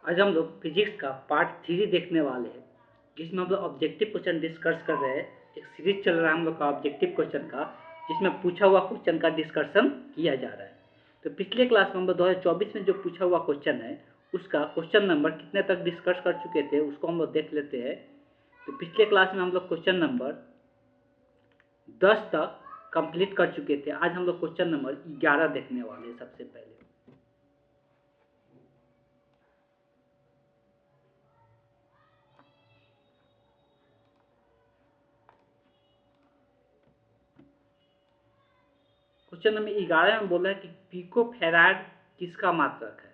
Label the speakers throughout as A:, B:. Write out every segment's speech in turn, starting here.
A: आज हम लोग फिजिक्स का पार्ट 3 देखने वाले हैं, जिसमें हम लोग ऑब्जेक्टिव क्वेश्चन डिस्कस कर रहे हैं। एक सीरीज चल रहा है हम लोग का ऑब्जेक्टिव क्वेश्चन का, जिसमें पूछा हुआ क्वेश्चन का डिस्कशन किया जा रहा है। तो पिछले क्लास में हम लोग 2024 में जो पूछा हुआ क्वेश्चन है, उसका क्वेश्चन नंबर कितने तक डिस्कस कर चुके थे, उसको हम लोग देख लेते हैं। तो पिछले क्लास में हम लोग क्वेश्चन नंबर 10 तक कंप्लीट कर चुके थे। आज हम लोग क्वेश्चन नंबर 11 देखने वाले हैं। सबसे पहले क्वेश्चन नंबर 11 में बोला है कि पिको फेराड किसका मात्रक है।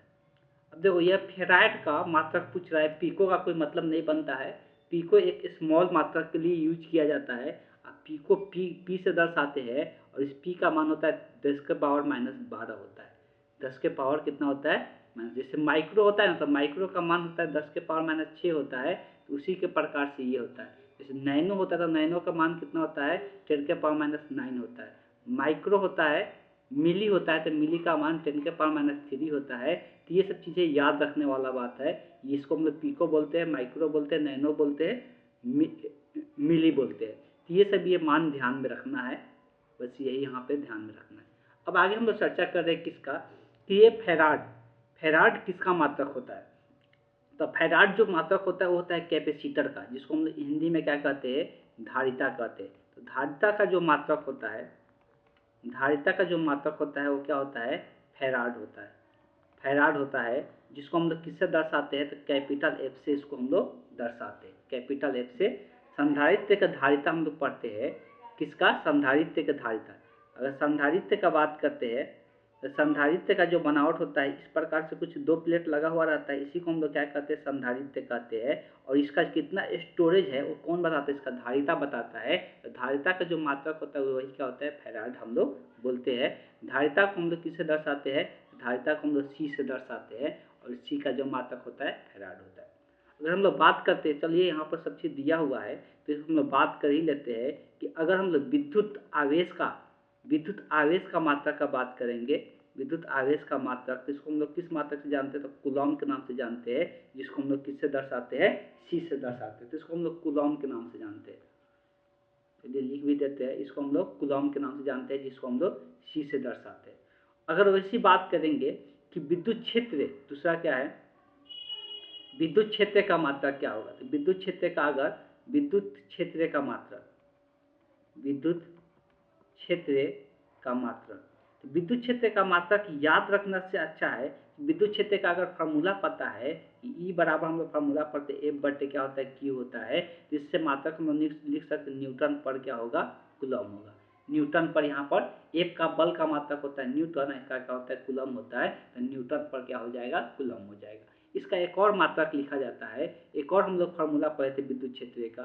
A: अब देखो, यह फेराड का मात्रक पूछ रहा है। पिको का कोई मतलब नहीं बनता है। पिको एक स्मॉल मात्रक के लिए यूज किया जाता है। अब पी को पी से दर्शाते हैं, और इस पी का मान होता है 10 के पावर -12 होता है। 10 के पावर कितना होता है, जैसे माइक्रो होता है ना, तो माइक्रो का मान होता है 10 के पावर -6 होता है। तो उसी के प्रकार से ये होता है। जैसे नैनो होता है, तो नैनो का मान कितना होता है, 10 के पावर -9 होता है। माइक्रो होता है, मिली होता है, तो मिली का मान 10 के पावर -3 होता है। तो ये सब चीज़ें याद रखने वाला बात है। इसको हम लोग पिको बोलते हैं, माइक्रो बोलते हैं, नैनो बोलते हैं, मिली बोलते हैं। तो ये सब ये मान ध्यान में रखना है, बस यही यहाँ पे ध्यान में रखना है। अब आगे हम लोग चर्चा कर रहे हैं किसका, कि ये फेराड फेराड किसका मात्रक होता है। तो फेराड जो मात्रक होता है वो होता है कैपेसिटर का, जिसको हम हिंदी में क्या कहते हैं, धारिता कहते हैं। तो धारिता का जो मात्रक होता है, धारिता का जो मात्रक होता है वो क्या होता है, फेराड होता है। फेराड होता है, जिसको हम लोग किससे दर्शाते हैं, तो कैपिटल एफ से इसको हम लोग दर्शाते हैं। कैपिटल एफ से संधारित्र का धारिता हम लोग पढ़ते हैं। किसका, संधारित्र का धारिता। अगर संधारित्र का बात करते हैं, तो संधारित्र का जो बनावट होता है, इस प्रकार से कुछ दो प्लेट लगा हुआ रहता है। इसी को हम लोग क्या कहते हैं, संधारित्र कहते हैं। और इसका कितना स्टोरेज है वो कौन बताता है, इसका धारिता बताता है। तो धारिता का जो मात्रक होता है वही क्या होता है, फेराड हम लोग बोलते हैं। धारिता को हम लोग किससे दर्शाते हैं, धारिता को हम लोग सी से दर्शाते हैं। और सी का जो मात्रक होता है, फेराड होता है। अगर हम लोग बात करते हैं, चलिए यहाँ पर सब चीज़ दिया हुआ है, तो इसको हम लोग बात कर ही लेते हैं कि अगर हम लोग विद्युत आवेश का मात्रक का बात करेंगे, विद्युत आवेश का मात्रक, तो इसको हम लोग किस मात्रक से जानते हैं, तो कूलॉम के नाम से जानते हैं। जिसको हम लोग किससे दर्शाते हैं, सी से दर्शाते हैं। तो इसको हम लोग कूलॉम के नाम से जानते हैं। चलिए लिख भी देते हैं, इसको हम लोग कूलॉम के नाम से जानते हैं, जिसको हम लोग सी से दर्शाते हैं। अगर वैसी बात करेंगे कि विद्युत क्षेत्र, दूसरा क्या है, विद्युत क्षेत्र का मात्रक क्या होगा, तो विद्युत क्षेत्र का, अगर विद्युत क्षेत्र का मात्रक, विद्युत क्षेत्र का मात्रक, तो विद्युत क्षेत्र का मात्रक याद रखने से अच्छा है। विद्युत क्षेत्र का अगर फार्मूला पता है, ई बराबर हम लोग फार्मूला पढ़ते हैं, एफ बटे क्या होता है, क्यू होता है। तो इससे मात्रक हम लोग लिख सकते हैं, न्यूटन पर क्या होगा, कूलम होगा। न्यूटन पर, यहाँ पर एफ का बल का मात्रक होता है न्यूटन, इसका क्या होता है, कूलम होता है। तो न्यूटन पर क्या हो जाएगा, कूलम हो जाएगा। इसका एक और मात्रक लिखा जाता है, एक और हम लोग फार्मूला पढ़े थे विद्युत क्षेत्र का।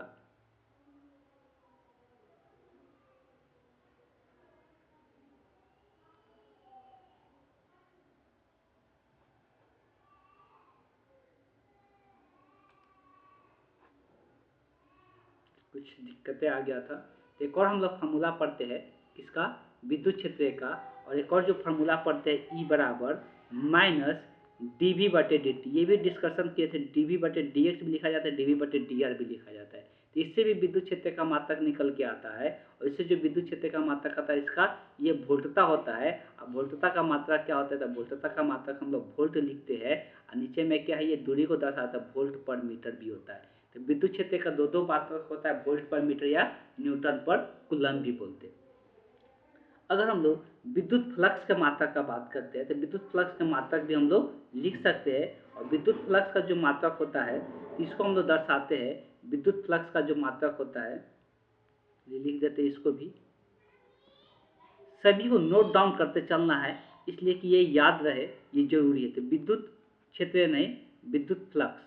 A: कुछ दिक्कतें आ गया था। तो एक और हम लोग फार्मूला पढ़ते हैं इसका, विद्युत क्षेत्र का। और एक और जो फार्मूला पढ़ते हैं, ई बराबर माइनस डी वी बटे डी टी। ये भी डिस्कशन किए थे, डी वी बटे डी एक्स भी लिखा जाता है, डी वी बटे डी आर भी लिखा जाता है। तो इससे भी विद्युत क्षेत्र का मात्रक निकल के आता है। और इससे जो विद्युत क्षेत्र का मात्रक आता है, इसका ये वोल्टता होता है। अब वोल्टता का मात्रक क्या होता है, तो वोल्टता का मात्रक हम लोग वोल्ट लिखते हैं। और नीचे में क्या है, ये दूरी को दर्शाता है, वोल्ट पर मीटर भी होता है। तो विद्युत क्षेत्र का दो मात्रक होता है, वोल्ट पर मीटर या न्यूटन पर कूलम भी बोलते हैं। अगर हम लोग विद्युत फ्लक्स के मात्रक का बात करते हैं, तो विद्युत फ्लक्स के मात्रक भी हम लोग लिख सकते हैं। और विद्युत फ्लक्स का जो मात्रक होता है, इसको हम लोग दर्शाते हैं। विद्युत फ्लक्स का जो मात्रक होता है, लिख देते हैं इसको भी। सभी को नोट डाउन करते चलना है, इसलिए कि ये याद रहे, ये जरूरी है। तो विद्युत क्षेत्र नहीं, विद्युत फ्लक्स।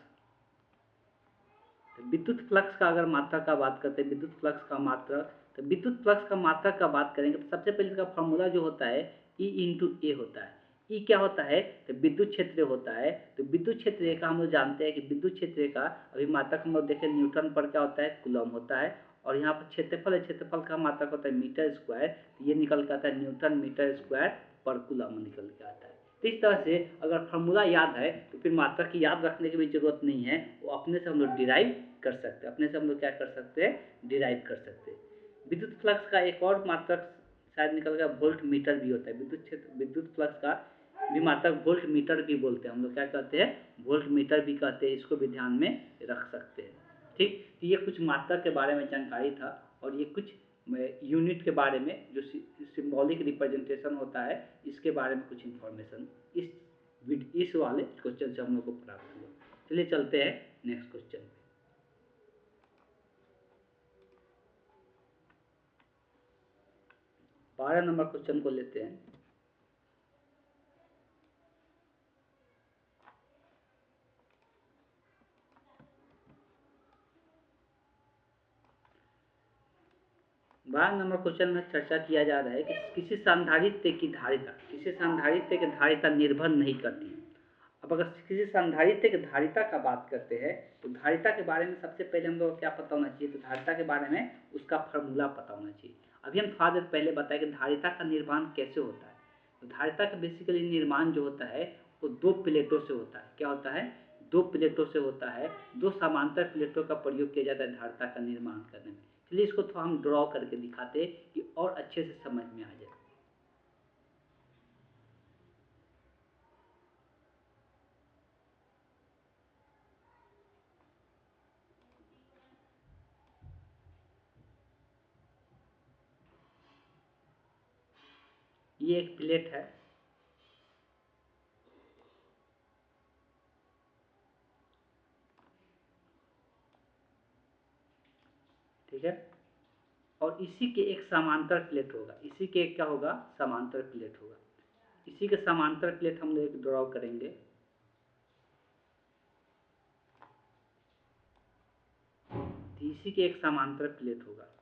A: विद्युत फ्लक्स का अगर मात्रा का बात करते हैं, विद्युत फ्लक्स का मात्रा, तो विद्युत फ्लक्स का मात्रा का बात करेंगे, तो सबसे पहले इसका फॉर्मूला जो होता है, ई इंटू ए होता है। ई क्या होता है, तो विद्युत क्षेत्र होता है। तो विद्युत क्षेत्र का हम लोग जानते हैं कि विद्युत क्षेत्र का अभी मात्रक हम लोग देखें, न्यूटन पर क्या होता है, कूलम होता है। और यहाँ पर क्षेत्रफल है, क्षेत्रफल का मात्रक होता है मीटर स्क्वायर। तो ये निकल के आता है न्यूटन मीटर स्क्वायर पर कूलम निकल के आता है। तो इस तरह से अगर फार्मूला याद है तो फिर मात्रक की याद रखने की भी जरूरत नहीं है, वो अपने से हम लोग डिराइव कर सकते हैं, अपने से हम लोग क्या कर सकते हैं, डिराइव कर सकते हैं। विद्युत फ्लक्स का एक और मात्रक शायद निकल गया, वोल्ट मीटर भी होता है। विद्युत फ्लक्स का भी मात्रक वोल्ट मीटर भी बोलते हैं, हम लोग क्या कहते हैं, वोल्ट मीटर भी कहते हैं, इसको भी ध्यान में रख सकते हैं। ठीक, तो ये कुछ मात्रक के बारे में जानकारी था, और ये कुछ यूनिट के बारे में जो सिंबॉलिक रिप्रेजेंटेशन होता है, इसके बारे में कुछ इन्फॉर्मेशन इस वाले क्वेश्चन से हम लोग को प्राप्त हुआ। चलिए चलते हैं नेक्स्ट क्वेश्चन पे। 12 नंबर क्वेश्चन को लेते हैं। बारह नंबर क्वेश्चन में चर्चा किया जा रहा है कि किसी संधारित्र की धारिता निर्भर नहीं करती। अब अगर किसी संधारित्र की धारिता का बात करते हैं तो धारिता के बारे में सबसे पहले हम लोग को क्या पता होना चाहिए, तो धारिता के बारे में उसका फॉर्मूला पता होना चाहिए। अभी हम थोड़ा देर पहले बताया कि धारिता का निर्माण कैसे होता है। तो धारिता का बेसिकली निर्माण जो होता है वो दो प्लेटों से होता है। क्या होता है, दो प्लेटों से होता है। दो समांतर प्लेटों का प्रयोग किया जाता है धारिता का निर्माण करने में। चलिए इसको थोड़ा हम ड्रॉ करके दिखाते कि और अच्छे से समझ में आ जाए। ये एक प्लेट है, ठीक है, और इसी के एक समांतर प्लेट होगा। इसी के एक क्या होगा, समांतर प्लेट होगा। इसी के समांतर प्लेट हम लोग एक ड्रॉ करेंगे। तो इसी के एक समांतर प्लेट होगा।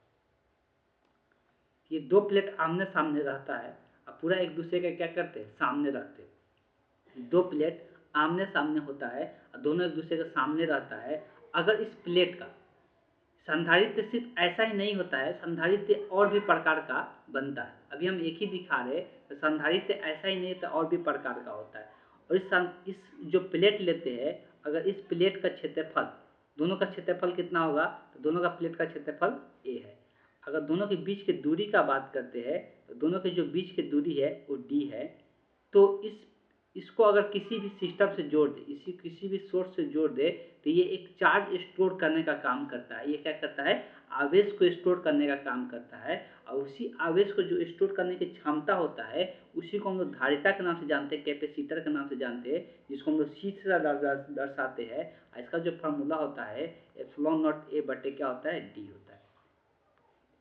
A: ये दो प्लेट आमने सामने रहता है, अब पूरा एक दूसरे के क्या करते हैं, सामने रखते हैं। दो प्लेट आमने सामने होता है और दोनों एक दूसरे के सामने रहता है। अगर इस प्लेट का संधारित्र सिर्फ ऐसा ही नहीं होता है, संधारित्र और भी प्रकार का बनता है। अभी हम एक ही दिखा रहे, तो संधारित्र ऐसा ही नहीं होता, और भी प्रकार का होता है। और इस जो प्लेट लेते हैं, अगर इस प्लेट का क्षेत्रफल, दोनों का क्षेत्रफल कितना होगा, तो दोनों का प्लेट का क्षेत्रफल ए है। अगर दोनों के बीच की दूरी का बात करते हैं तो दोनों के जो बीच की दूरी है वो डी है। तो इसको अगर किसी भी सिस्टम से जोड़ दे, इसी किसी भी सोर्स से जोड़ दे, तो ये एक चार्ज स्टोर करने का काम करता है। ये क्या करता है, आवेश को स्टोर करने का काम करता है। और उसी आवेश को जो स्टोर करने की क्षमता होता है, उसी को हम लोग धारिता के नाम से जानते हैं, कैपेसिटर के नाम से जानते हैं, जिसको हम लोग सी से दर्शाते हैं। इसका जो फार्मूला होता है एप्सिलॉन नॉट ए बटे क्या होता है, डी होता है।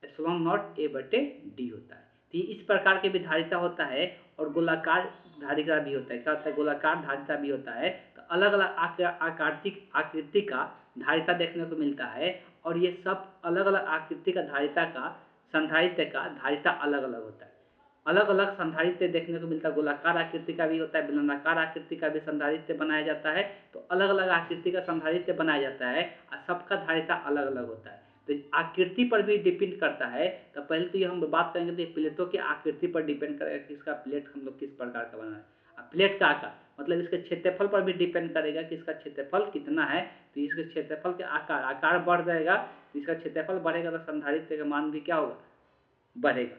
A: एप्सिलॉन नॉट ए बटे डी होता है। तो इस प्रकार के भी धारिता होता है, और गोलाकार धारिता भी होता है। क्या होता है, गोलाकार धारिता भी होता है। तो अलग अलग आकृति का धारिता देखने को मिलता है, और ये सब अलग अलग आकृति का धारिता का संधारित्र का धारिता अलग अलग होता है। अलग अलग संधारित्र देखने को मिलता है, गोलाकार आकृति का भी होता है, बेलनाकार आकृति का भी संधारित्र बनाया जाता है। तो अलग अलग आकृति का संधारित्र बनाया जाता है, और सबका धारिता अलग अलग होता है। तो आकृति पर भी डिपेंड करता है। तो पहले तो ये हम बात करेंगे तो प्लेटों की आकृति पर डिपेंड करेगा कि इसका प्लेट हम लोग किस प्रकार का बना है। प्लेट का आकार मतलब इसके क्षेत्रफल पर भी डिपेंड करेगा कि इसका क्षेत्रफल कितना है। तो इसके क्षेत्रफल के आकार बढ़ जाएगा, तो इसका क्षेत्रफल बढ़ेगा, तो संधारित्र का मान भी क्या होगा, बढ़ेगा।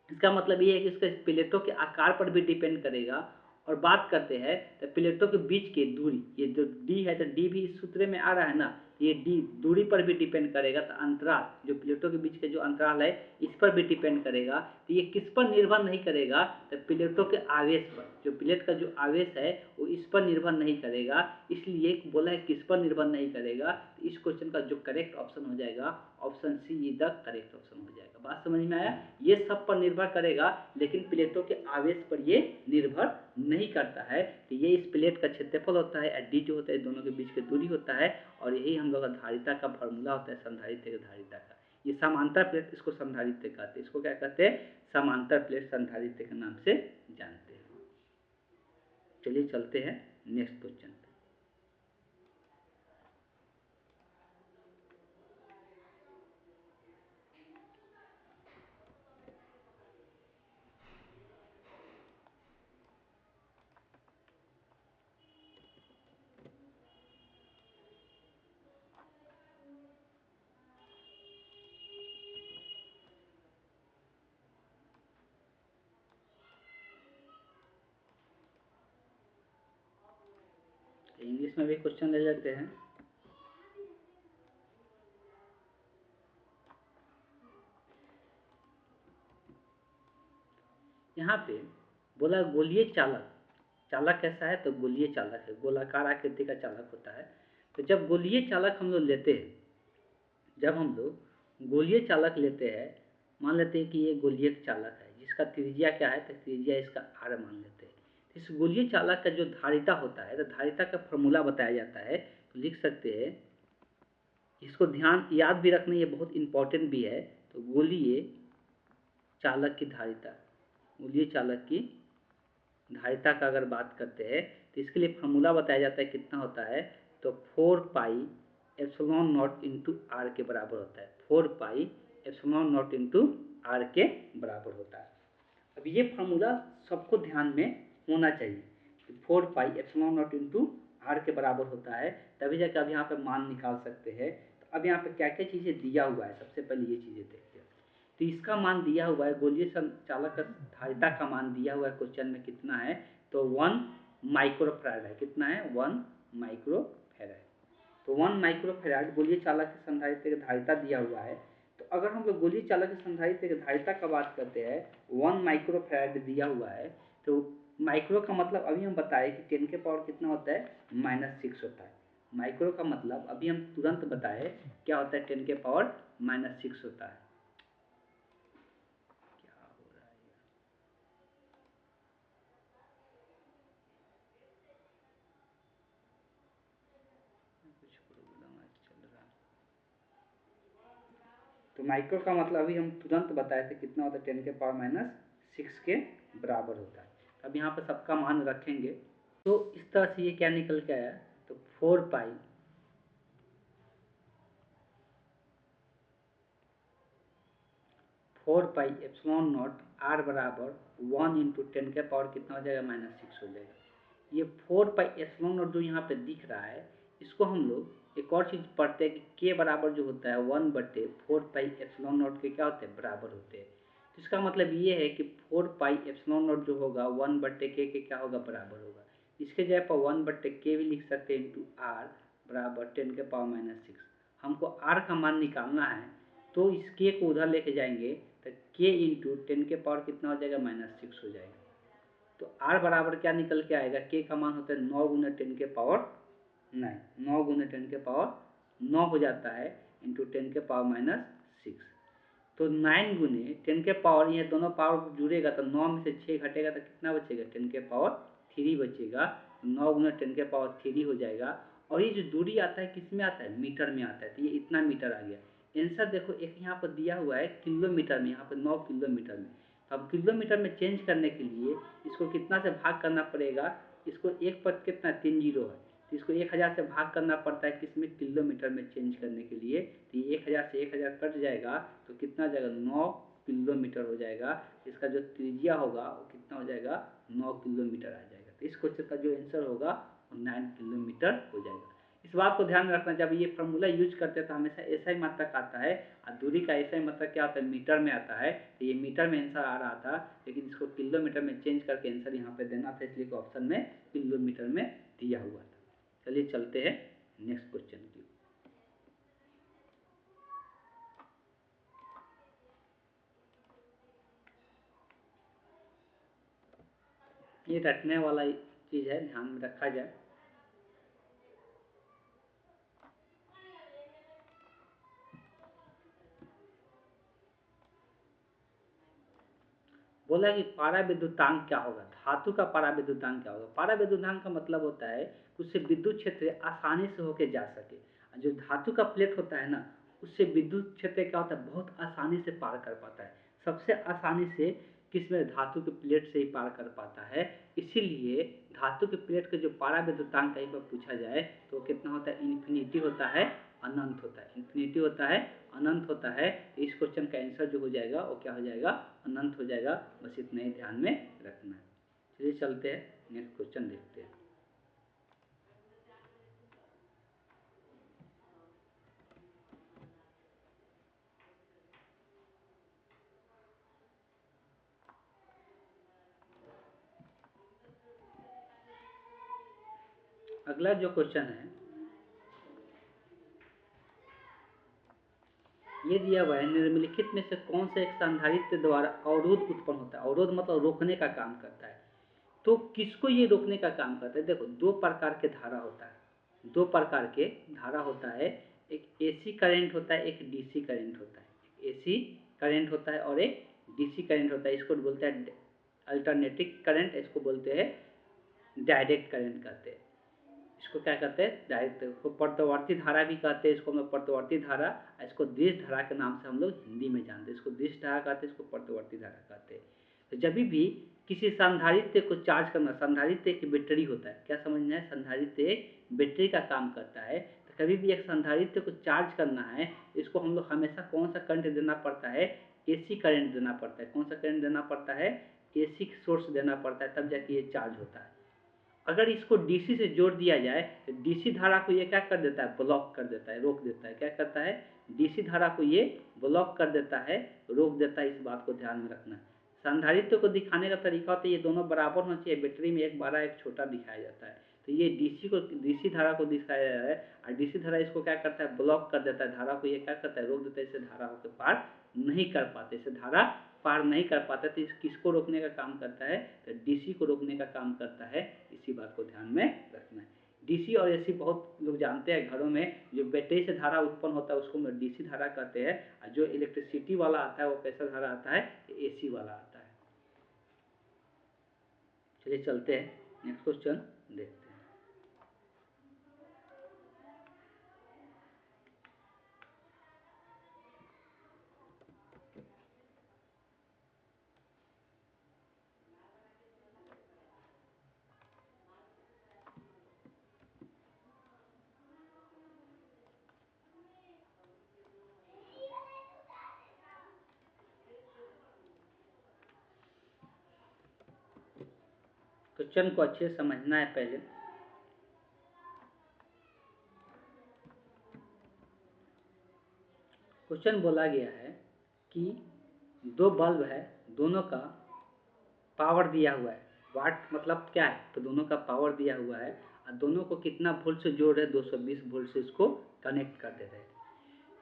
A: इसका मतलब ये है कि इसके प्लेटों के आकार पर भी डिपेंड करेगा। और बात करते हैं तो प्लेटों के बीच की दूरी, ये जो डी है, तो डी भी इस सूत्र में आ रहा है ना, ये डी दूरी पर भी डिपेंड करेगा। तो अंतराल, जो प्लेटों के बीच के जो अंतराल है, इस पर भी डिपेंड करेगा। तो ये किस पर निर्भर नहीं करेगा, तो प्लेटों के आवेश पर। जो प्लेट का जो आवेश है वो इस पर निर्भर नहीं करेगा। इसलिए बोला है किस पर निर्भर नहीं करेगा। तो इस क्वेश्चन का जो करेक्ट ऑप्शन हो जाएगा, option C is the correct option हो जाएगा। बात समझ में आया, ये सब पर निर्भर करेगा, लेकिन प्लेटों के आवेश पर ये निर्भर नहीं करता है। तो ये इस प्लेट का क्षेत्रफल होता है, डी जो होता है दोनों के बीच की दूरी होता है, और यही हम लोग का धारिता का फॉर्मूला होता है, संधारित्र की धारिता का। ये समांतर प्लेट, इसको संधारित्र कहते हैं। इसको क्या कहते हैं, समांतर प्लेट संधारित्र के नाम से जानते हैं। चलिए चलते हैं नेक्स्ट क्वेश्चन पे। इंग्लिश में भी क्वेश्चन ले लेते हैं। यहाँ पे बोला गोलीय चालक। चालक कैसा है? तो गोलीय चालक है, गोलाकार आकृति का चालक होता है। तो जब गोलीय चालक हम लोग लेते हैं, जब हम लोग गोलीय चालक लेते हैं, मान लेते हैं कि ये गोलीय चालक है जिसका त्रिज्या क्या है? तो त्रिज्या इसका r मान लेते हैं। इस गोलीय चालक का जो धारिता होता है, तो धारिता का फॉर्मूला बताया जाता है, तो लिख सकते हैं, इसको ध्यान याद भी रखना, ये बहुत इंपॉर्टेंट भी है। तो गोलीय चालक की धारिता, गोलीय चालक की धारिता का अगर बात करते हैं तो इसके लिए फॉर्मूला बताया जाता है, कितना होता है? तो 4 pi epsilon naught into R के बराबर होता है। 4 pi epsilon naught into R के बराबर होता है। अब ये फार्मूला सबको ध्यान में होना चाहिए। 4 pi epsilon naught into R के बराबर होता है, तभी जाकर आप यहाँ पे मान निकाल सकते हैं। तो अब यहाँ पे क्या क्या चीज़ें दिया हुआ है, सबसे पहले ये चीज़ें देखते हैं। तो इसका मान दिया हुआ है, गोलीय चालक का धारिता का मान दिया हुआ है क्वेश्चन में, कितना है? तो 1 माइक्रोफैराड है। कितना है? 1 माइक्रोफैराड। तो 1 माइक्रोफैराड गोलीय चालक के संधारित्र की धारिता दिया हुआ है। तो अगर हम लोग गोलीय चालक के संधारित्र की धारिता का बात करते हैं, 1 माइक्रोफैराड दिया हुआ है, तो माइक्रो का मतलब अभी हम बताए कि 10 के पावर कितना होता है? -6 होता है। माइक्रो का मतलब अभी हम तुरंत बताए क्या होता है? 10 के पावर -6 होता है। क्या हो रहा है? कुछ प्रॉब्लम आज चल रहा है। तो माइक्रो का मतलब अभी हम तुरंत बताए थे, कितना होता है? 10 के पावर -6 के बराबर होता है। अब यहाँ पर सबका मान रखेंगे, तो इस तरह से ये क्या निकल के आया? तो 4 पाई एप्सिलॉन नॉट आर बराबर 1 इंटू 10 के पावर कितना हो जाएगा? -6 हो जाएगा। ये 4 पाई एप्सिलॉन नॉट जो यहाँ पे दिख रहा है, इसको हम लोग एक और चीज़ पढ़ते हैं कि के बराबर जो होता है 1/4 पाई एप्सिलॉन नॉट के क्या होते हैं? बराबर होते हैं। तो इसका मतलब ये है कि 4 पाई एप्सिलॉन नॉट जो होगा 1/k के क्या होगा? बराबर होगा। इसके जगह पर 1/k भी लिख सकते हैं इंटू आर बराबर 10 के पावर -6। हमको आर का मान निकालना है, तो इस के को उधर लेके जाएंगे, तो के इंटू 10 के पावर कितना हो जाएगा? -6 हो जाएगा। तो आर बराबर क्या निकल के आएगा? के का मान होता है 9 गुना 10 के पावर 9, 9 गुना 10 के पावर 9 हो जाता है इंटू 10 के पावर -6। तो 9 गुने 10 के पावर, ये दोनों पावर जुड़ेगा तो 9 में से 6 घटेगा तो कितना बचेगा? 10 के पावर 3 बचेगा। 9 गुना 10 के पावर 3 हो जाएगा। और ये जो दूरी आता है किस में आता है? मीटर में आता है। तो ये इतना मीटर आ गया। आंसर देखो, एक यहाँ पर दिया हुआ है किलोमीटर में, यहाँ पर 9 किलोमीटर में। तो अब किलोमीटर में चेंज करने के लिए इसको कितना से भाग करना पड़ेगा? इसको एक पर कितना? 3 जीरो है, तो इसको 1000 से भाग करना पड़ता है किसमें? किलोमीटर में चेंज करने के लिए। तो ये 1000 से 1000 कट जाएगा, तो कितना जाएगा? 9 किलोमीटर हो जाएगा। इसका जो त्रिज्या होगा वो कितना हो जाएगा? 9 किलोमीटर आ जाएगा। तो इस क्वेश्चन का जो आंसर होगा वो 9 किलोमीटर हो जाएगा। इस बात को ध्यान रखना, जब ये फॉर्मूला यूज करते हैं तो हमेशा ऐसा ही मात्रक आता है, और दूरी का ऐसा ही मात्रक क्या आता है? मीटर में आता है। तो ये मीटर में आंसर आ रहा था, लेकिन इसको किलोमीटर में चेंज करके आंसर यहाँ पे देना था, इसलिए ऑप्शन में किलोमीटर में दिया हुआ था। चलिए चलते हैं नेक्स्ट क्वेश्चन की। ये रखने वाला चीज है, ध्यान में रखा जाए। बोला कि पारा विद्युतांक क्या होगा? धातु का पारा विद्युतांक क्या होगा? पारा विद्युतांक का मतलब होता है उससे विद्युत क्षेत्र आसानी से होके जा सके। जो धातु का प्लेट होता है ना, उससे विद्युत क्षेत्र क्या होता है? बहुत आसानी से पार कर पाता है। सबसे आसानी से किसमें? धातु के प्लेट से ही पार कर पाता है। इसीलिए धातु के प्लेट का जो पारा विद्युतांक कहीं पर पूछा जाए तो कितना होता है? इन्फिनिटी होता है, अनंत होता है। इन्फिनिटी होता है, अनंत होता है। इस क्वेश्चन का आंसर जो हो जाएगा वो क्या हो जाएगा? अनंत हो जाएगा। बस इतना ही ध्यान में रखना है। चलिए चलते हैं नेक्स्ट क्वेश्चन देखते हैं। अगला जो क्वेश्चन है ये दिया हुआ है, निम्नलिखित में से कौन सा एक संधारित्र द्वारा अवरोध उत्पन्न होता है। अवरोध मतलब रोकने का काम करता है। तो किसको ये रोकने का काम करता है? देखो, दो प्रकार के धारा होता है, दो प्रकार के धारा होता है। एक एसी करंट होता है, एक डीसी करंट होता है। एक एसी करंट होता है और एक डीसी करंट होता है। इसको बोलते हैं अल्टरनेटिंग करंट, इसको बोलते हैं डायरेक्ट करंट कहते हैं। इसको क्या कहते हैं? डायरेक्ट। इसको प्रत्यावर्ती धारा भी कहते हैं। इसको हम लोग प्रत्यावर्ती धारा, इसको दिश धारा के नाम से हम लोग हिंदी में जानते हैं। इसको दिश धारा कहते हैं, इसको प्रत्यावर्ती धारा कहते हैं। तो जब भी किसी संधारित्र को चार्ज करना, संधारित्र एक बैटरी होता है, क्या समझना है? संधारित्र एक बैटरी का काम करता है। तो कभी भी एक संधारित्र को चार्ज करना है, इसको हम लोग हमेशा कौन सा करंट देना पड़ता है? एसी करंट देना पड़ता है। कौन सा करंट देना पड़ता है? एसी सोर्स देना पड़ता है, तब जाके ये चार्ज होता है। अगर इसको डीसी से जोड़ दिया जाए तो डीसी धारा को ये क्या कर देता है? ब्लॉक कर देता है, रोक देता है। क्या करता है? डीसी धारा को ये ब्लॉक कर देता है, रोक देता है। इस बात को ध्यान में रखना है। संधारित्र को दिखाने का तरीका होता है ये दोनों बराबर होना चाहिए। बैटरी में एक बड़ा एक छोटा दिखाया जाता है। तो ये डीसी धारा को दिखाया जा रहा है और डीसी धारा इसको क्या करता है? ब्लॉक कर देता है। धारा को ये क्या करता है? रोक देता है। इसे धारा होकर पार नहीं कर पाते, इसे धारा पार नहीं कर पाता। तो किसको रोकने का काम करता है? तो डीसी को रोकने का काम करता है। इसी बात को ध्यान में रखना है। डीसी और एसी बहुत लोग जानते हैं। घरों में जो बैटरी से धारा उत्पन्न होता है उसको हम डीसी धारा कहते हैं, और जो इलेक्ट्रिसिटी वाला आता है वो कैसा धारा आता है? एसी वाला आता है। चलिए चलते हैं, नेक्स्ट क्वेश्चन देखते हैं। क्वेश्चन को अच्छे से समझना है पहले। क्वेश्चन बोला गया है कि दो बल्ब है, दोनों का पावर दिया हुआ है। वाट मतलब क्या है? तो दोनों का पावर दिया हुआ है और दोनों को कितना वोल्ट से जोड़ रहे हैं? 220 वोल्ट से इसको कनेक्ट कर दे रहे हैं।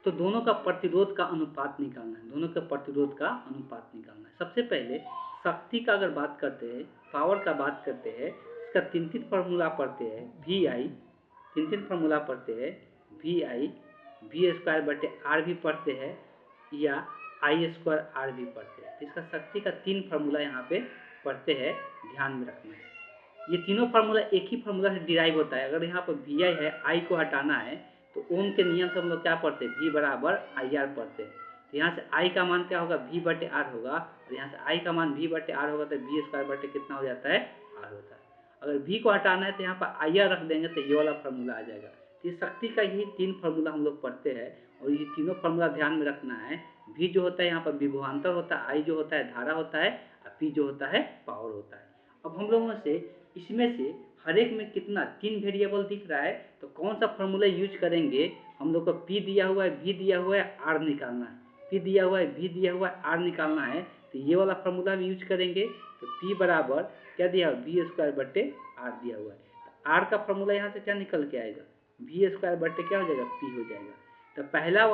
A: तो दोनों का प्रतिरोध का अनुपात निकालना है। दोनों के प्रतिरोध का अनुपात निकालना है। सबसे पहले शक्ति का अगर बात करते हैं, पावर का बात करते हैं, इसका तीन फार्मूला पढ़ते हैं। वी आई, तीन फार्मूला पढ़ते हैं। वी आई वी स्क्वायर बटे आर भी पढ़ते हैं या आई स्क्वायर आर भी पढ़ते हैं। तो इसका शक्ति का तीन फार्मूला यहाँ पे पढ़ते हैं, ध्यान में रखना है। ये तीनों फार्मूला एक ही फार्मूला से डिराइव होता है। अगर यहाँ पर वी आई है, आई को हटाना है, तो ओम के नियम से हम लोग क्या पढ़ते हैं? वी बराबर आई आर पढ़ते हैं। तो यहाँ से आई का मान क्या होगा? वी बटे आर होगा। और यहाँ से आई का मान वी बटे आर होगा, तो वी स्क्वायर बटे कितना हो जाता है? आर होता है। अगर वी को हटाना है तो यहाँ पर आई आर रख देंगे तो ये वाला फार्मूला आ जाएगा। तो ये शक्ति का ही तीन फार्मूला हम लोग पढ़ते हैं और ये तीनों फार्मूला ध्यान में रखना है। वी जो होता है यहाँ पर विभवांतर होता है, आई जो होता है धारा होता है, और पी जो होता है पावर होता है। अब हम लोगों से इसमें से हर एक में कितना तीन वेरिएबल दिख रहा है, तो कौन सा फार्मूला यूज करेंगे? हम लोग को पी दिया हुआ है, वी दिया हुआ है, आर निकालना है। पी दिया हुआ है, वी दिया हुआ है, आर निकालना है, तो ये वाला फार्मूला भी यूज करेंगे। तो पी बराबर क्या दिया हुआ? वी स्क्वायर बटे आर दिया हुआ है। तो आर का फार्मूला यहाँ से क्या निकल के आएगा? वी स्क्वायर बटे क्या हो जाएगा? पी हो जाएगा। तो पहला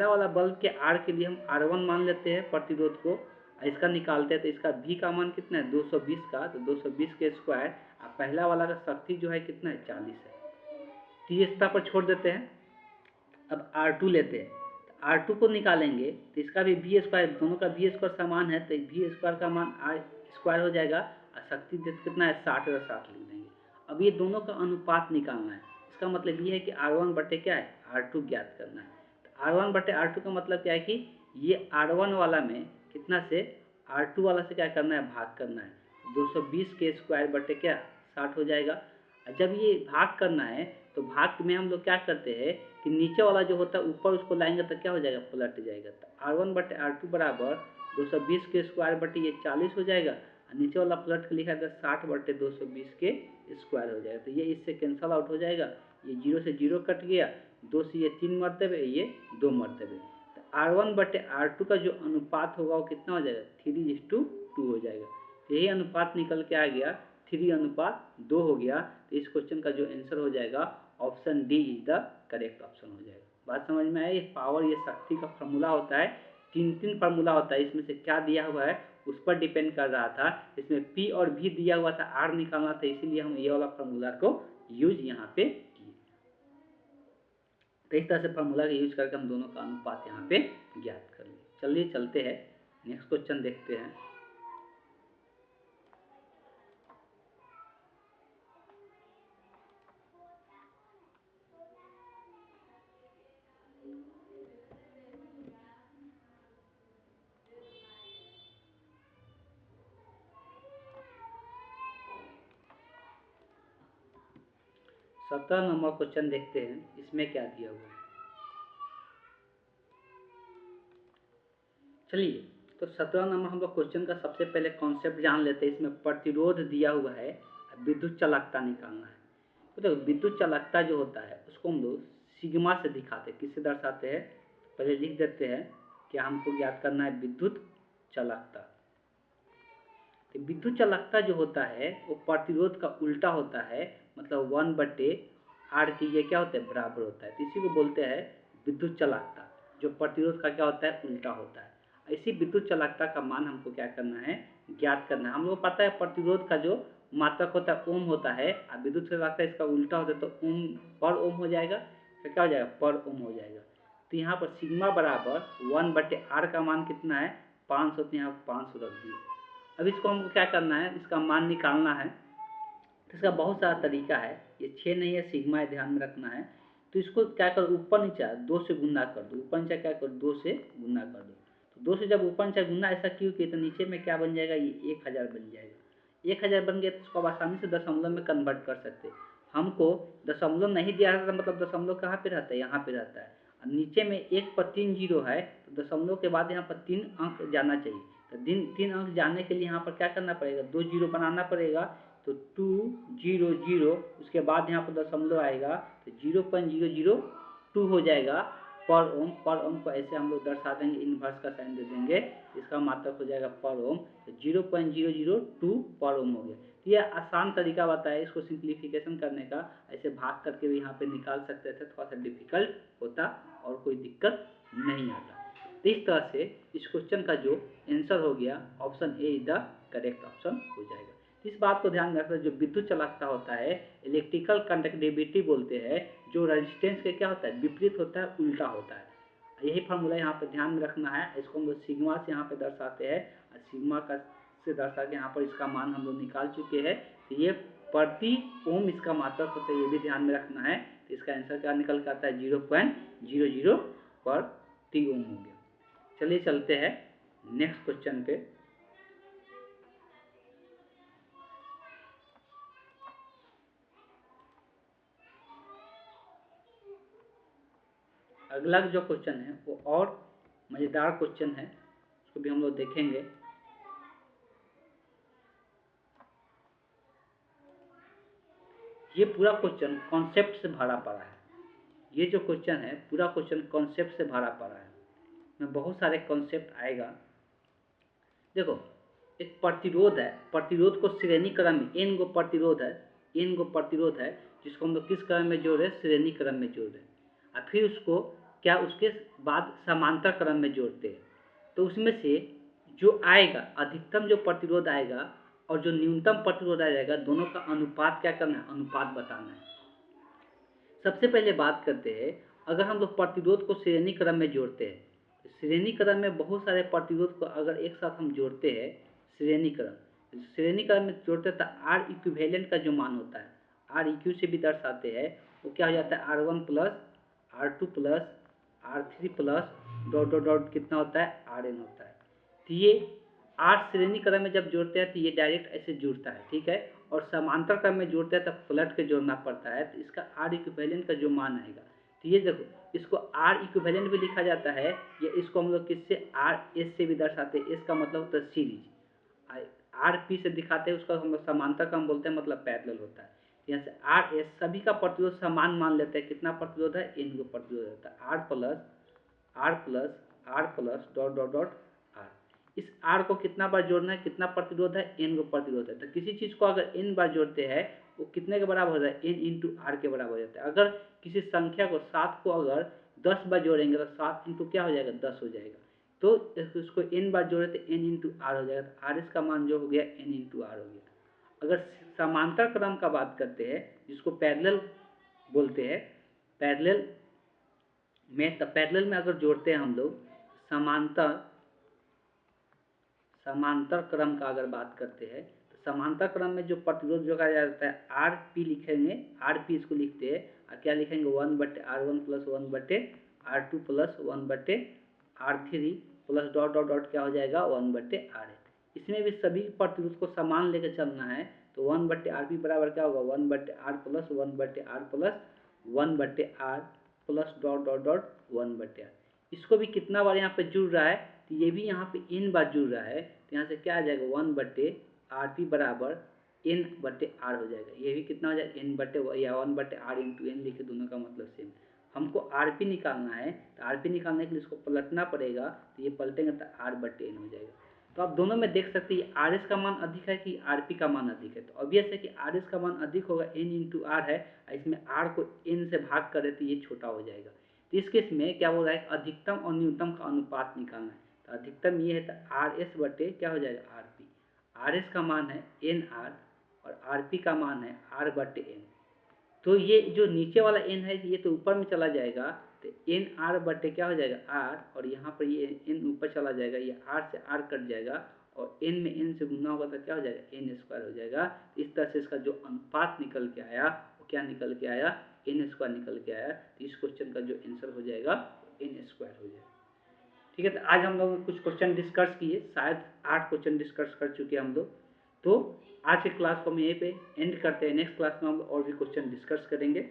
A: वाला बल्ब के आर के लिए हम R1 मान लेते हैं प्रतिरोध को, इसका निकालते हैं। तो इसका V का मान कितना है? 220 का, तो 220 के स्क्वायर। और पहला वाला का शक्ति जो है कितना है? 40 है। तो ये इस पर छोड़ देते हैं। अब R2 लेते हैं। तो R2 को निकालेंगे तो इसका भी वी स्क्वायर, दोनों का वी स्क्वायर समान है, तो वी स्क्वायर का मान आर स्क्वायर हो जाएगा। और शक्ति कितना है? 60 और 60 लिख देंगे। अब ये दोनों का अनुपात निकालना है। इसका मतलब ये है कि R1 बटे क्या है? R2 ज्ञात करना है। तो R1 बटे R2 का मतलब क्या है कि ये R1 वाला में कितना से R2 वाला से क्या करना है? भाग करना है। 220 के स्क्वायर बटे क्या? 60 हो जाएगा। जब ये भाग करना है तो भाग में हम लोग क्या करते हैं कि नीचे वाला जो होता है ऊपर उसको लाएंगे तो क्या हो जाएगा? पलट जाएगा। तो R1 बटे R2 बराबर 220 के स्क्वायर बटे ये 40 हो जाएगा, और नीचे वाला पलट के लिखा था 60 बटे 220 के स्क्वायर हो जाएगा। तो ये इससे कैंसल आउट हो जाएगा। ये 0 से 0 कट गया, 2 से ये 3 मरतबे, ये 2 मरतबे। तो R1 बटे R2 का जो अनुपात होगा वो कितना हो जाएगा? 3:2 हो जाएगा। तो यही अनुपात निकल के आ गया 3:2 हो गया। तो इस क्वेश्चन का जो आंसर हो जाएगा option D is the correct option हो जाएगा। बात समझ में आई? पावर ये शक्ति का फॉर्मूला होता है, 3 फॉर्मूला होता है, इसमें से क्या दिया हुआ है उस पर डिपेंड कर रहा था। इसमें P और V दिया हुआ था, R निकालना था, इसीलिए हम ये वाला फॉर्मूला को यूज यहाँ पे किए। तो इस तरह से फॉर्मूला का यूज करके हम दोनों का अनुपात यहाँ पे ज्ञात कर लिए। चलिए चलते हैं नेक्स्ट क्वेश्चन देखते हैं। सत्रह नंबर क्वेश्चन देखते हैं, इसमें क्या दिया हुआ है। चलिए, तो 17 नंबर हम लोग क्वेश्चन का सबसे पहले कॉन्सेप्ट जान लेते हैं। इसमें प्रतिरोध दिया हुआ है, विद्युत चालकता निकालना है। तो विद्युत चालकता जो होता है उसको हम लोग सिग्मा से दिखाते हैं। किससे दर्शाते हैं? पहले लिख देते हैं कि हमको ज्ञात करना है विद्युत चालकता। तो विद्युत चालकता जो होता है वो प्रतिरोध का उल्टा होता है, मतलब 1/R की ये क्या होता है बराबर होता है। तो इसी को बोलते हैं विद्युत चालकता, जो प्रतिरोध का क्या होता है उल्टा होता है। इसी विद्युत चालकता का मान हमको क्या करना है ज्ञात करना है। हम लोग पता है प्रतिरोध का जो मात्रक होता है ओम होता है, और विद्युत चालकता इसका उल्टा होता है तो ओम पर ओम हो जाएगा। तो क्या हो जाएगा पर ओम हो जाएगा। तो यहाँ पर सिग्मा बराबर 1/R का मान कितना है 500, तो यहाँ 500 रख दिए। अब इसको हमको क्या करना है, इसका मान निकालना है। तो इसका बहुत सारा तरीका है, ये 6 नहीं है, सिग्मा है, ध्यान में रखना है। तो इसको क्या करो ऊपर नीचे 2 से गुना कर दो, ऊपर नीचे क्या करो 2 से गुना कर दो। तो 2 से जब ऊपर नीचे गुना ऐसा क्यों किया, तो नीचे में क्या बन जाएगा, ये 1000 बन जाएगा। 1000 बन गया तो इसको आप आसानी से दशमलव में कन्वर्ट कर सकते हैं। हमको दशमलव नहीं दिया रहता, मतलब दशमलव कहाँ पे रहता है, यहाँ पे रहता है। और नीचे में 1 पर 3 जीरो है, तो दशमलव के बाद यहाँ पर 3 अंक जाना चाहिए। तो 3 अंक जाने के लिए यहाँ पर क्या करना पड़ेगा, 2 जीरो बनाना पड़ेगा। तो 200, उसके बाद यहाँ पर दशमलव आएगा तो 0.002 हो जाएगा पर ओम। पर ओम को ऐसे हम लोग दर्शा देंगे, इन्वर्स का साइन दे देंगे, इसका मात्रक हो जाएगा पर ओम। तो 0.002 पर ओम हो गया। तो यह आसान तरीका बताया इसको सिंप्लीफिकेशन करने का, ऐसे भाग करके भी यहाँ पे निकाल सकते थे, थोड़ा सा डिफिकल्ट होता और कोई दिक्कत नहीं आता। तो इस तरह से इस क्वेश्चन का जो आंसर हो गया option A is the correct option हो जाएगा। इस बात को ध्यान में रखना, जो विद्युत चालकता होता है इलेक्ट्रिकल कंडक्टिविटी बोलते हैं, जो रेजिस्टेंस के क्या होता है विपरीत होता है, उल्टा होता है। यही फॉर्मूला यहाँ पे ध्यान में रखना है। इसको हम लोग सिग्मा से यहाँ पे दर्शाते हैं, और सिग्मा का से दर्शा के यहाँ पर इसका मान हम लोग निकाल चुके हैं। तो ये प्रति ओम इसका मात्रक होता है, ये भी ध्यान में रखना है। तो इसका आंसर क्या निकल के आता है 0.00 प्रति ओम हो गया। चलिए चलते हैं नेक्स्ट क्वेश्चन पे। अगला जो क्वेश्चन है वो और मज़ेदार क्वेश्चन है, उसको भी हम लोग देखेंगे। ये पूरा क्वेश्चन कॉन्सेप्ट से भरा पड़ा है। ये जो क्वेश्चन है पूरा क्वेश्चन कॉन्सेप्ट से भरा पड़ा है, में बहुत सारे कॉन्सेप्ट आएगा। देखो, एक प्रतिरोध है, प्रतिरोध को श्रेणी क्रम में n गो प्रतिरोध है, n गो प्रतिरोध है, जिसको हम लोग किस क्रम में जोड़ रहे हैं, श्रेणी क्रम में जोड़ रहे हैं। और फिर उसको क्या उसके बाद समांतर क्रम में जोड़ते हैं। तो उसमें से जो आएगा अधिकतम जो प्रतिरोध आएगा और जो न्यूनतम प्रतिरोध आ जाएगा, दोनों का अनुपात क्या करना है, अनुपात बताना है। सबसे पहले बात करते हैं, अगर हम लोग प्रतिरोध को श्रेणी क्रम में जोड़ते हैं, तो श्रेणी क्रम में बहुत सारे प्रतिरोध को अगर एक साथ हम जोड़ते हैं, श्रेणी क्रम में जोड़ते हैं, तो आर इक्विवेलेंट का जो मान होता है, आर इक्यू से भी दर्शाते हैं, वो क्या हो जाता है R1 plus R2 plus R3 plus dot dot dot कितना होता है Rn होता है। तो ये आर श्रेणी क्रम में जब जोड़ते हैं तो ये डायरेक्ट ऐसे जुड़ता है, ठीक है। और समांतर क्रम में जोड़ते हैं तब पलट के जोड़ना पड़ता है, तो इसका आर इक्विवेलेंट का जो मान आएगा, तो ये देखो इसको आर इक्विवेलेंट भी लिखा जाता है, या इसको हम लोग किससे आर एस से भी दर्शाते हैं। इसका मतलब होता है सीरीज, आर पी से दिखाते हैं, उसका हम लोग समांतर क्रम बोलते हैं, मतलब पैरेलल होता है। यहाँ से आर एस सभी का प्रतिरोध समान मान लेते हैं, कितना प्रतिरोध है, n को प्रतिरोध होता है, R plus dot dot dot R. इस आर को कितना बार जोड़ना है, कितना प्रतिरोध है, एन को प्रतिरोध है। तो किसी चीज़ को अगर एन बार जोड़ते हैं वो कितने के बराबर हो जाता है, एन इंटू आर के बराबर हो जाता है। अगर किसी संख्या को 7 को अगर 10 बार जोड़ेंगे तो 7 इंटू क्या हो जाएगा, 10 हो जाएगा। तो उसको एन बार जोड़े तो एन इंटू आर हो जाएगा। तो आर इसका मान जो हो गया एन इंटू आर हो गया। अगर समांतर क्रम का बात करते हैं जिसको पैरेलल बोलते हैं, पैरेलल में अगर जोड़ते हैं हम लोग समांतर क्रम का अगर बात करते हैं तो समांतर क्रम में जो प्रतिरोध जोड़ा जाता है आर पी लिखेंगे, आर पी इसको लिखते हैं और क्या लिखेंगे 1/R1 plus 1/R2 plus 1/R3 plus dot dot dot क्या हो जाएगा 1/R। इसमें भी सभी प्रतिरोध को समान लेकर चलना है तो 1/RP बराबर क्या होगा 1/R plus 1/R plus 1/R plus dot dot dot 1/R। इसको भी कितना बार यहाँ पे जुड़ रहा है तो ये भी यहाँ पे n बार जुड़ रहा है तो यहाँ से क्या आ जाएगा 1/RP बराबर n/R हो जाएगा। ये भी कितना हो जाएगा n या 1/R इंटू एन लिखे, दोनों का मतलब सेम। हमको आरपी निकालना है तो आरपी निकालने के लिए इसको पलटना पड़ेगा तो ये पलटेंगे तो r/n हो जाएगा। तो आप दोनों में देख सकते हैं आर एस का मान अधिक है कि आरपी का मान अधिक है। तो ऑब्वियस है कि आर एस का मान अधिक होगा, n इंटू आर है, इसमें आर को n से भाग करे तो ये छोटा हो जाएगा। तो इस केस में क्या बोल रहा है अधिकतम और न्यूनतम का अनुपात निकालना है। तो अधिकतम ये है तो आर एस बटे क्या हो जाएगा आर पी। आर एस का मान है एन आर और आर पी का मान है r/n। तो ये जो नीचे वाला n है ये तो ऊपर में चला जाएगा तो एन आर बटे क्या हो जाएगा आर, और यहाँ पर ये n ऊपर चला जाएगा, ये r से r कट जाएगा और n में n से गुना होगा तो क्या हो जाएगा n² हो जाएगा। इस तरह से इसका जो अनुपात निकल के आया वो क्या निकल के आया n² निकल के आया। तो इस क्वेश्चन का जो आंसर हो जाएगा n² हो जाएगा। ठीक है, तो आज हम लोग कुछ क्वेश्चन डिस्कस किए, शायद 8 क्वेश्चन डिस्कस कर चुके हैं हम लोग। तो आज के क्लास को हम यहीं पे एंड करते हैं, नेक्स्ट क्लास में हम और भी क्वेश्चन डिस्कस करेंगे।